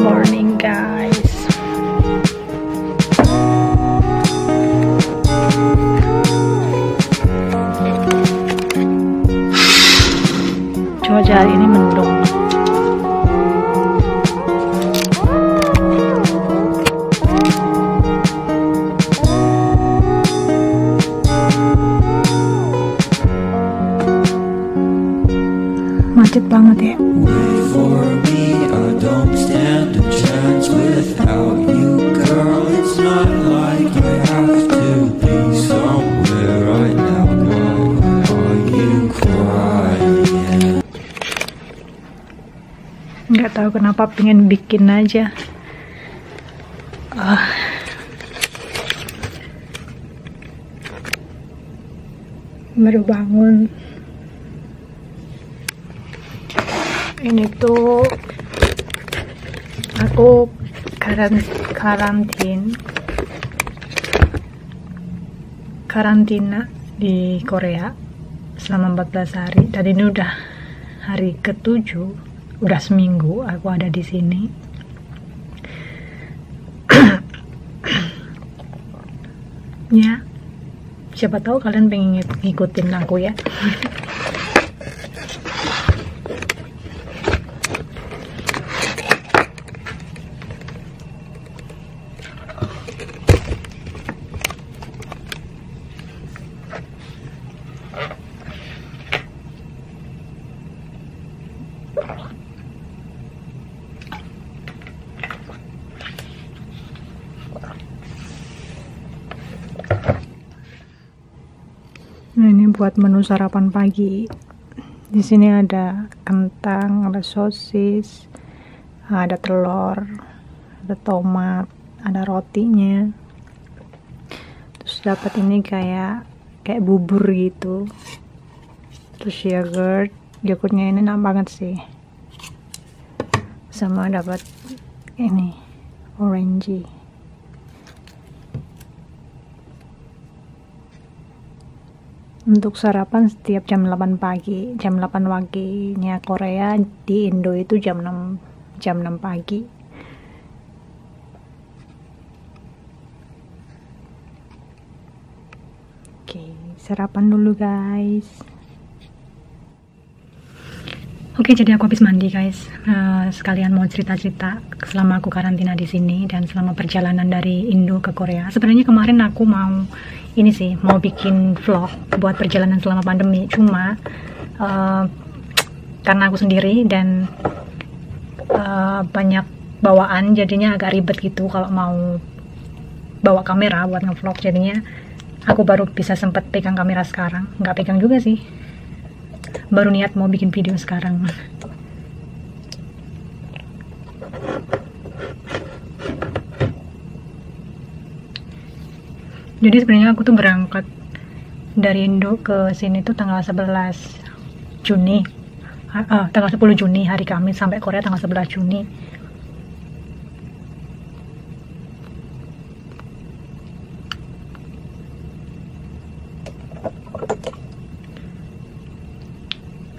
Morning guys. Cuaca hari ini mendung. Macet banget ya. Nggak tahu kenapa pengen bikin aja. Baru bangun. Ini tuh aku karantina di Korea selama 14 hari. Dan ini udah hari ke-7, udah seminggu aku ada di sini. Ya, siapa tahu kalian pengen ngikutin aku ya. Nah, ini buat menu sarapan pagi. Di sini ada kentang, ada sosis, ada telur, ada tomat, ada rotinya. Terus dapat ini kayak bubur gitu. Terus yogurtnya ini enak banget sih. Sama dapat ini orange. Untuk sarapan setiap jam 8 pagi. Jam 8 paginya Korea, di Indo itu jam 6 pagi. Oke, sarapan dulu guys. Oke, jadi aku habis mandi guys. Sekalian mau cerita-cerita selama aku karantina di sini dan selama perjalanan dari Indo ke Korea. Sebenarnya kemarin aku mau bikin vlog buat perjalanan selama pandemi. Cuma karena aku sendiri dan banyak bawaan, jadinya agak ribet gitu kalau mau bawa kamera buat ngevlog. Jadinya aku baru bisa sempet pegang kamera sekarang. Nggak pegang juga sih, baru niat mau bikin video sekarang. Jadi sebenarnya aku tuh berangkat dari Indo ke sini tuh tanggal 11 Juni, tanggal 10 Juni hari Kamis, sampai Korea tanggal 11 Juni.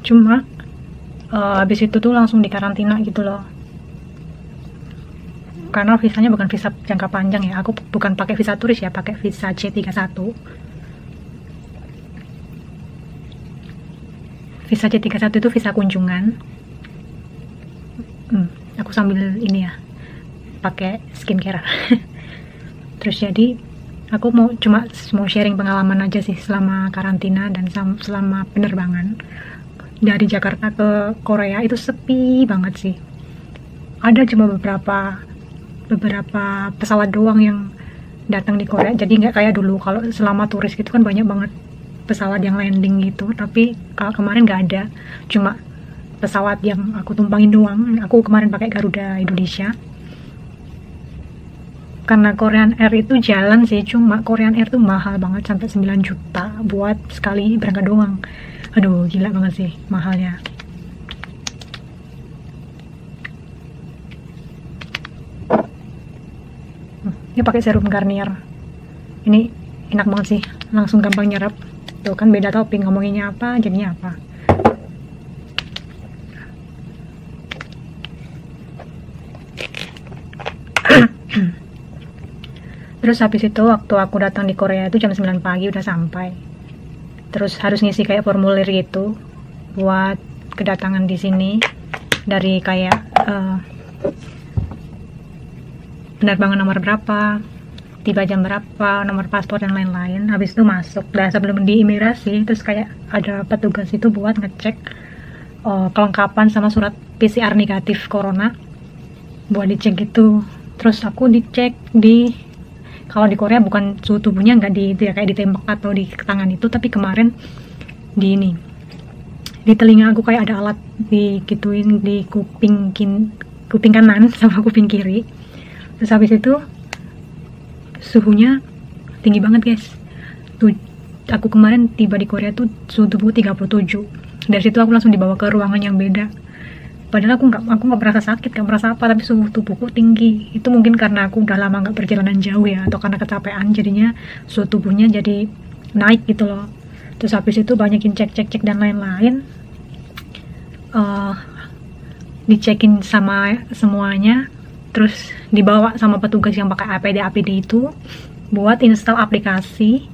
Cuma habis itu tuh langsung dikarantina gitu loh, karena visanya bukan visa jangka panjang ya. Aku bukan pakai visa turis ya, pakai visa C31. Visa C31 itu visa kunjungan. Aku sambil ini ya, pakai skincare. Terus jadi aku cuma mau sharing pengalaman aja sih selama karantina dan selama penerbangan dari Jakarta ke Korea. Itu sepi banget sih, ada cuma beberapa pesawat doang yang datang di Korea. Jadi nggak kayak dulu, kalau selama turis gitu kan banyak banget pesawat yang landing gitu. Tapi kalau kemarin nggak ada, cuma pesawat yang aku tumpangin doang. Aku kemarin pakai Garuda Indonesia, karena Korean Air itu jalan sih, cuma Korean Air tuh mahal banget, sampai 9 juta buat sekali berangkat doang. Aduh, gila banget sih mahalnya. Ini pakai serum Garnier, ini enak banget sih, langsung gampang nyerap. Tuh kan beda toping, ngomonginnya apa jadinya apa. Terus habis itu waktu aku datang di Korea itu jam 9 pagi udah sampai. Terus harus ngisi kayak formulir gitu buat kedatangan di sini, dari kayak penerbangan nomor berapa, tiba jam berapa, nomor paspor dan lain-lain. Habis itu masuk, dan sebelum di imigrasi terus kayak ada petugas itu buat ngecek kelengkapan sama surat PCR negatif corona, buat dicek gitu. Terus aku dicek kalau di Korea bukan suhu tubuhnya nggak itu ya, kayak ditembak atau di tangan itu, tapi kemarin di telinga aku kayak ada alat digituin di kuping kanan sama kuping kiri. Terus habis itu suhunya tinggi banget guys. Aku kemarin tiba di Korea tuh suhu tubuh 37. Dari situ aku langsung dibawa ke ruangan yang beda. Padahal aku nggak merasa sakit, nggak merasa apa, tapi suhu tubuhku tinggi. Itu mungkin karena aku udah lama nggak perjalanan jauh ya, atau karena kecapean, jadinya suhu tubuhnya jadi naik gitu loh. Terus habis itu banyakin cek dan lain-lain. Dicekin sama semuanya. Terus dibawa sama petugas yang pakai APD itu buat install aplikasi,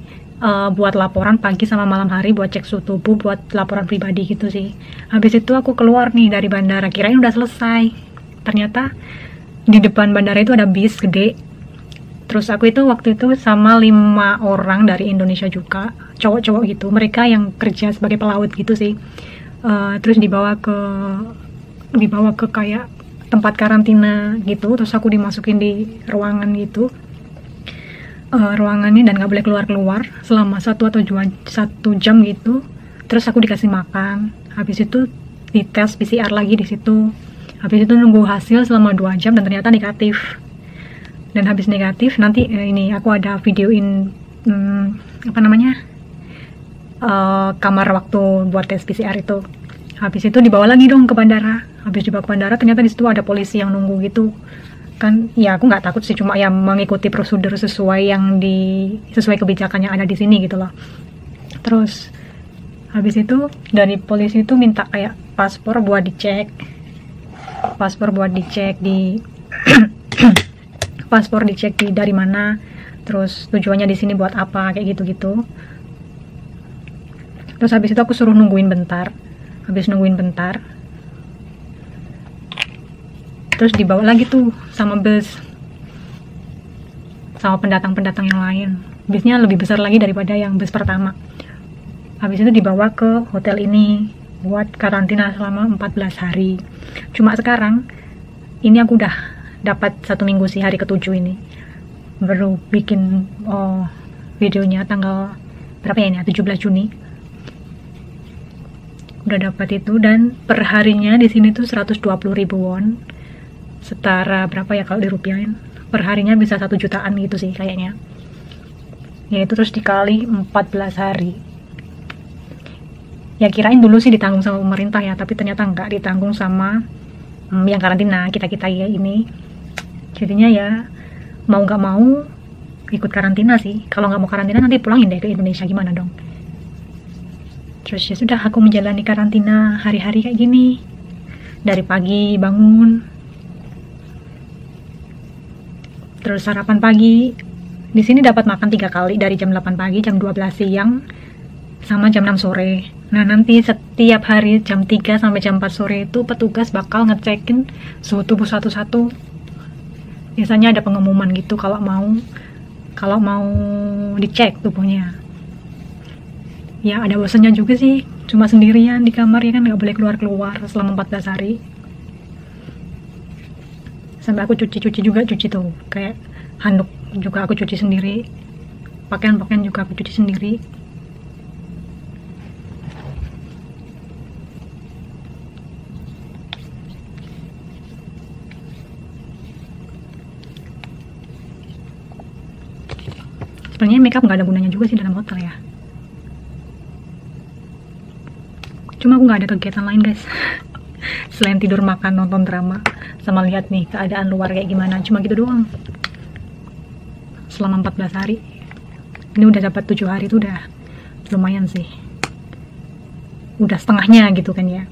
buat laporan pagi sama malam hari, buat cek suhu tubuh, buat laporan pribadi gitu sih. Habis itu aku keluar nih dari bandara, kirain udah selesai. Ternyata di depan bandara itu ada bis gede. Terus aku itu waktu itu sama 5 orang dari Indonesia juga, cowok-cowok gitu, mereka yang kerja sebagai pelaut gitu sih. Terus dibawa ke kayak tempat karantina gitu. Terus aku dimasukin di ruangan gitu, ruangannya, dan nggak boleh keluar selama 1 atau 1 jam gitu. Terus aku dikasih makan, habis itu dites PCR lagi di situ. Habis itu nunggu hasil selama 2 jam dan ternyata negatif. Dan habis negatif nanti ini aku ada videoin kamar waktu buat tes PCR itu. Habis itu dibawa lagi dong ke bandara. Habis dibawa ke bandara ternyata di situ ada polisi yang nunggu gitu. Kan ya aku nggak takut sih, cuma ya mengikuti prosedur sesuai kebijakan yang ada di sini gitu loh. Terus habis itu dari polisi itu minta kayak paspor buat dicek di paspor dicek dari mana, terus tujuannya di sini buat apa, kayak gitu-gitu. Terus habis itu aku suruh nungguin bentar. Habis nungguin bentar, terus dibawa lagi tuh sama bus, sama pendatang-pendatang yang lain. Busnya lebih besar lagi daripada yang bus pertama. Habis itu dibawa ke hotel ini. buat karantina selama 14 hari. Cuma sekarang ini aku udah dapat 1 minggu sih, hari ke-7 ini baru bikin videonya tanggal berapa ya ini, 17 Juni udah dapat itu. Dan perharinya di sini tuh 120.000 won, setara berapa ya kalau dirupiahin, perharinya bisa 1 jutaan gitu sih kayaknya ya. Itu terus dikali 14 hari ya, kirain dulu sih ditanggung sama pemerintah ya, tapi ternyata enggak, ditanggung sama yang karantina kita ya ini. Jadinya ya mau nggak mau ikut karantina sih. Kalau nggak mau karantina nanti pulangin deh ke Indonesia, gimana dong. Terus ya sudah, aku menjalani karantina hari-hari kayak gini. Dari pagi bangun, terus sarapan pagi. Di sini dapat makan 3 kali, dari jam 8 pagi, jam 12 siang, sama jam 6 sore. Nah nanti setiap hari jam 3 sampai jam 4 sore itu petugas bakal ngecekin suhu tubuh satu-satu. Biasanya ada pengumuman gitu kalau mau dicek tubuhnya. Ya ada bosannya juga sih, cuma sendirian di kamar ya kan, nggak boleh keluar selama 14 hari. Sampai aku cuci juga, cuci tuh kayak handuk juga aku cuci sendiri, pakaian juga aku cuci sendiri. Sebenarnya makeup nggak ada gunanya juga sih dalam hotel ya. Cuma aku nggak ada kegiatan lain guys selain tidur, makan, nonton drama, sama lihat nih keadaan luar kayak gimana. Cuma gitu doang selama 14 hari. Ini udah dapat 7 hari, itu udah lumayan sih, udah setengahnya gitu kan ya.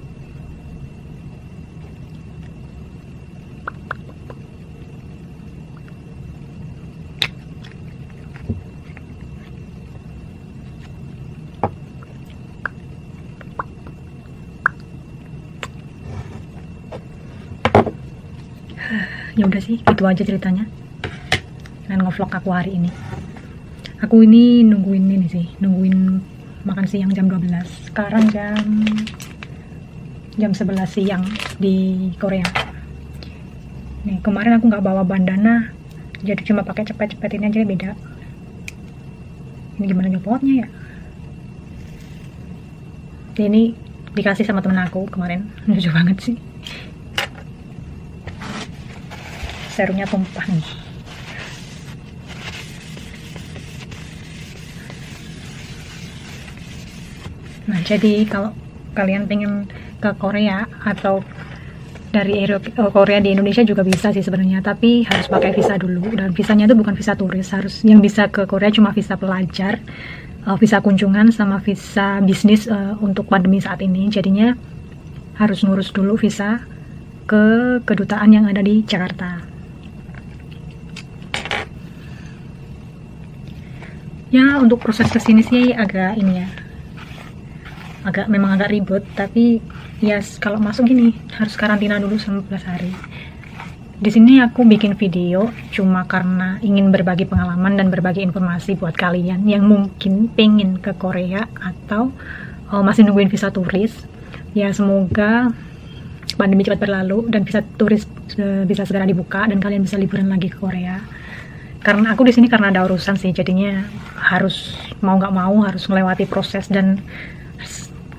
Ya udah sih, itu aja ceritanya dengan ngevlog aku hari ini. Aku ini nungguin makan siang jam 12. Sekarang jam 11 siang di Korea. Nih, kemarin aku nggak bawa bandana, jadi cuma pakai cepet-cepet ini aja, beda. Ini gimana nyopotnya ya? Ini dikasih sama temen aku kemarin, lucu banget sih. Serumnya tumpah nih. Nah jadi kalau kalian pengen ke Korea atau dari Korea di Indonesia juga bisa sih sebenarnya, tapi harus pakai visa dulu. Dan visanya itu bukan visa turis, harus yang bisa ke Korea cuma visa pelajar, visa kunjungan, sama visa bisnis untuk pandemi saat ini. Jadinya harus ngurus dulu visa ke kedutaan yang ada di Jakarta. Ya untuk proses kesini sih agak ini ya, memang agak ribet, tapi ya kalau masuk gini harus karantina dulu 19 hari. Di sini aku bikin video cuma karena ingin berbagi pengalaman dan berbagi informasi buat kalian yang mungkin pengen ke Korea atau masih nungguin visa turis. Ya semoga pandemi cepat berlalu dan visa turis bisa segera dibuka dan kalian bisa liburan lagi ke Korea. Karena aku di sini karena ada urusan sih, jadinya harus mau nggak mau harus melewati proses dan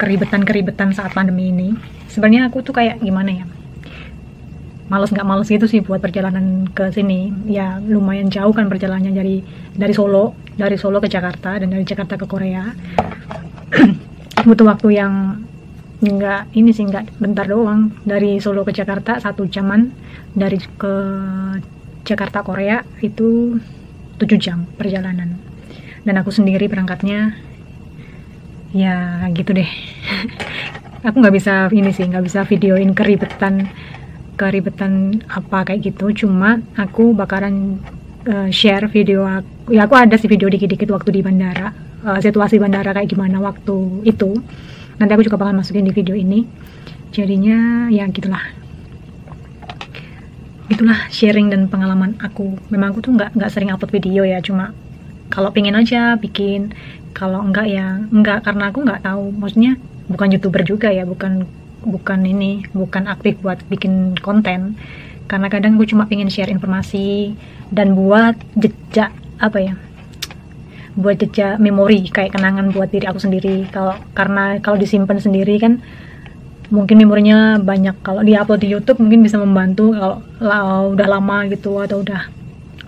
keribetan saat pandemi ini. Sebenarnya aku tuh kayak gimana ya, males nggak males gitu sih buat perjalanan ke sini. Ya lumayan jauh kan perjalanannya dari Solo ke Jakarta, dan dari Jakarta ke Korea butuh waktu yang nggak bentar doang. Dari Solo ke Jakarta 1 jaman, dari ke Jakarta Korea itu 7 jam perjalanan, dan aku sendiri berangkatnya ya gitu deh. Aku nggak bisa videoin keribetan apa kayak gitu, cuma aku bakalan share video aku ada sih video dikit-dikit waktu di bandara, situasi bandara kayak gimana waktu itu, nanti aku juga bakal masukin di video ini. Jadinya ya gitulah sharing dan pengalaman aku. Memang aku tuh nggak sering upload video ya, cuma kalau pengen aja bikin, kalau enggak ya enggak, karena aku nggak tahu, maksudnya bukan YouTuber juga ya, bukan aktif buat bikin konten, karena kadang gue cuma pengen share informasi dan buat jejak memori, kayak kenangan buat diri aku sendiri. Karena kalau disimpan sendiri kan mungkin memorinya banyak, kalau diupload di YouTube mungkin bisa membantu kalau udah lama gitu, atau udah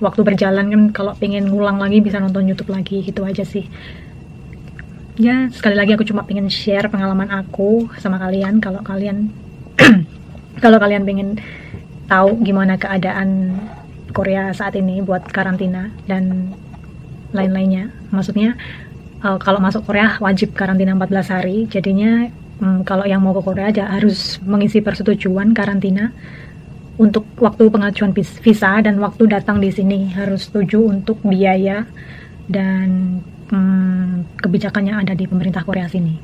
waktu berjalan kan, kalau pengen ngulang lagi bisa nonton YouTube lagi gitu aja sih. Ya, sekali lagi aku cuma pengen share pengalaman aku sama kalian. Kalau kalian pengen tahu gimana keadaan Korea saat ini buat karantina dan lain-lainnya, maksudnya kalau masuk Korea wajib karantina 14 hari, jadinya kalau yang mau ke Korea aja harus mengisi persetujuan karantina untuk waktu pengajuan visa, dan waktu datang di sini harus setuju untuk biaya dan kebijakannya ada di pemerintah Korea sini.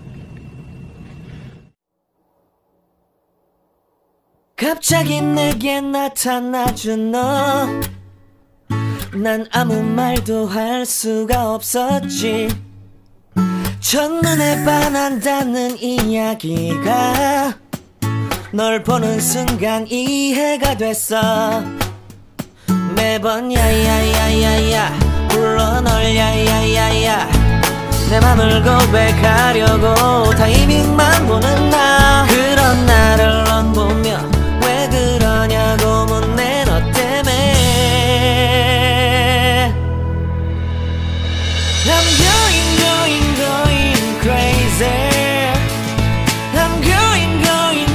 갑자기 내게 나타나준 너, 난 아무 말도 할 수가 없었지. 첫눈에 반한다는 이야기가 널 보는 순간 이해가 됐어. 매번 야야야야야 불러 널 야야야야, 내 맘을 고백하려고 타이밍만 보는 나. 그런 나를 넌 보며 왜 그러냐고 묻네, 너 때문에. I'm going crazy. I'm going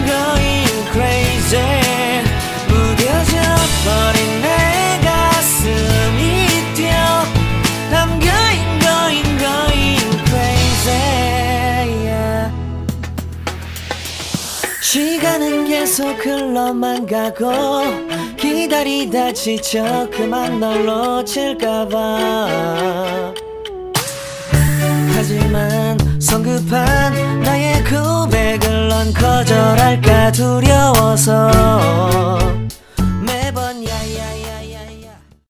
crazy. 무뎌져 버린 내 가슴이 뛰어. I'm going crazy, yeah. 시간은 계속 흘러만 가고 기다리다 지쳐 그만 널 놓칠까봐. 하지만 성급한 나의 고백을 넌 거절할까 두려워서